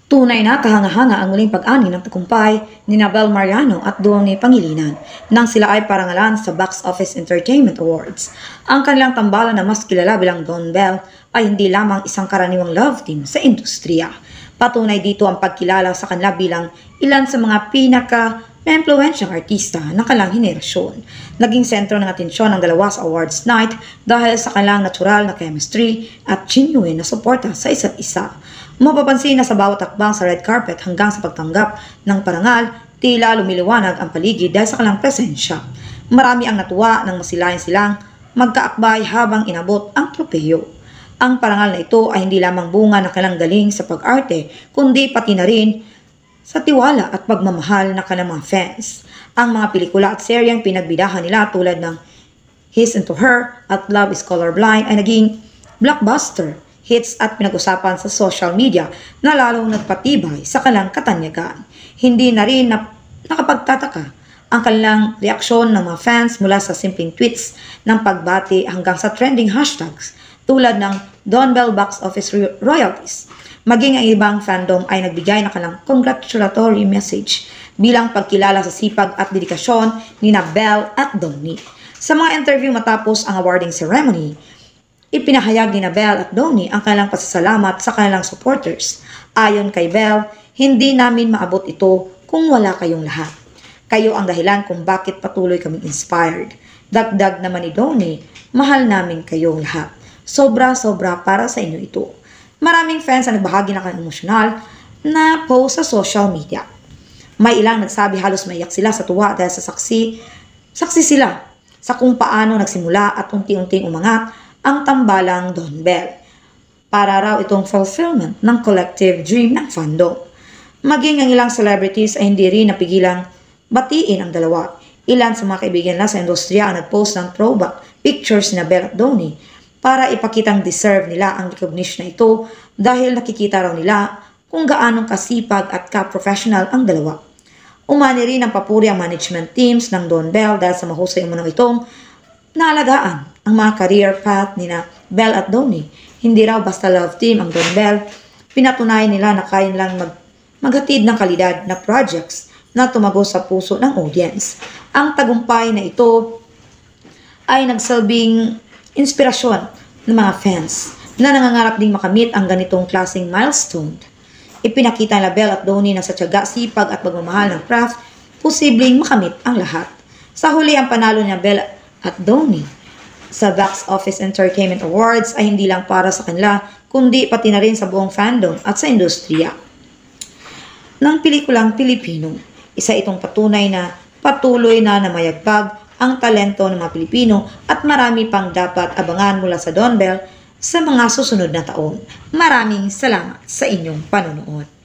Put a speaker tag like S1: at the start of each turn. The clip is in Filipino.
S1: Tunay na kahanga-hanga ang muling pag-ani ng tagumpay ni Bel Mariano at Donnie Pangilinan nang sila ay parangalan sa Box Office Entertainment Awards. Ang kanilang tambalan na mas kilala bilang Don Bell ay hindi lamang isang karaniwang love team sa industriya. Patunay dito ang pagkilala sa kanila bilang ilan sa mga pinaka-impluensyang artista ng kanilang henerasyon. Naging sentro ng atensyon ng dalawa sa awards night dahil sa kanilang natural na chemistry at genuine na suporta sa isa't isa. Mapapansin na sa bawat akbang sa red carpet hanggang sa pagtanggap ng parangal, tila lumiliwanag ang paligid dahil sa kanilang presensya. Marami ang natuwa nang masilayan silang magkaakbay habang inabot ang tropeyo. Ang parangal na ito ay hindi lamang bunga ng kanilang galing sa pag-arte, kundi pati na rin sa tiwala at pagmamahal ng kanilang mga fans. Ang mga pelikula at seryeng pinagbidahan nila tulad ng He's Into Her at Love is Colorblind ay naging blockbuster hits at pinag-usapan sa social media na lalong nagpatibay sa kanilang katanyagan. Hindi na rin nakapagtataka ang kanilang reaksyon ng mga fans mula sa simpleng tweets ng pagbati hanggang sa trending hashtags tulad ng Don Bell Box Office Royalties. Maging ang ibang fandom ay nagbigay ng kanilang congratulatory message bilang pagkilala sa sipag at dedikasyon ni Bell at Donnie. Sa mga interview matapos ang awarding ceremony, ipinahayag ni Bell at Donnie ang kanilang pasasalamat sa kanilang supporters. Ayon kay Bell, hindi namin maabot ito kung wala kayong lahat. Kayo ang dahilan kung bakit patuloy kaming inspired. Dagdag naman ni Donnie, mahal namin kayong lahat. Sobra-sobra para sa inyo ito. Maraming fans ang nagbahagi ng kanilang emosyonal na post sa social media. May ilang nagsabi halos maiyak sila sa tuwa dahil sa saksi sila sa kung paano nagsimula at unti-unting umangat ang tambalang Don Bell. Para raw itong fulfillment ng collective dream ng fandom. Maging ang ilang celebrities ay hindi rin napigilang batiin ang dalawa. Ilan sa mga kaibigan nila sa industriya ang nag-post ng throwback pictures ni Bell at Donnie para ipakitang deserve nila ang recognition na ito dahil nakikita raw nila kung gaanong kasipag at ka-professional ang dalawa. Umani rin ang papuri ang management teams ng Don Bell dahil sa mahusay umunong itong naalagaan ang mga career path ni Bell at Donnie. Hindi raw basta love team ang Don Bell. Pinatunayan nila na kaya nilang maghatid ng kalidad na projects na tumago sa puso ng audience. Ang tagumpay na ito ay nagsilbing inspirasyon ng mga fans na nangangarap ding makamit ang ganitong klaseng milestone. Ipinakita nila Bell at Donnie na sa tiyaga, sipag at pagmamahal ng craft, posibleng makamit ang lahat. Sa huli, ang panalo ni Bell at Donnie sa Box Office Entertainment Awards ay hindi lang para sa kanila, kundi pati na rin sa buong fandom at sa industriya ng pelikulang Pilipino. Isa itong patunay na patuloy na namayagpag ang talento ng mga Pilipino at marami pang dapat abangan mula sa Don Bell sa mga susunod na taon. Maraming salamat sa inyong panonood.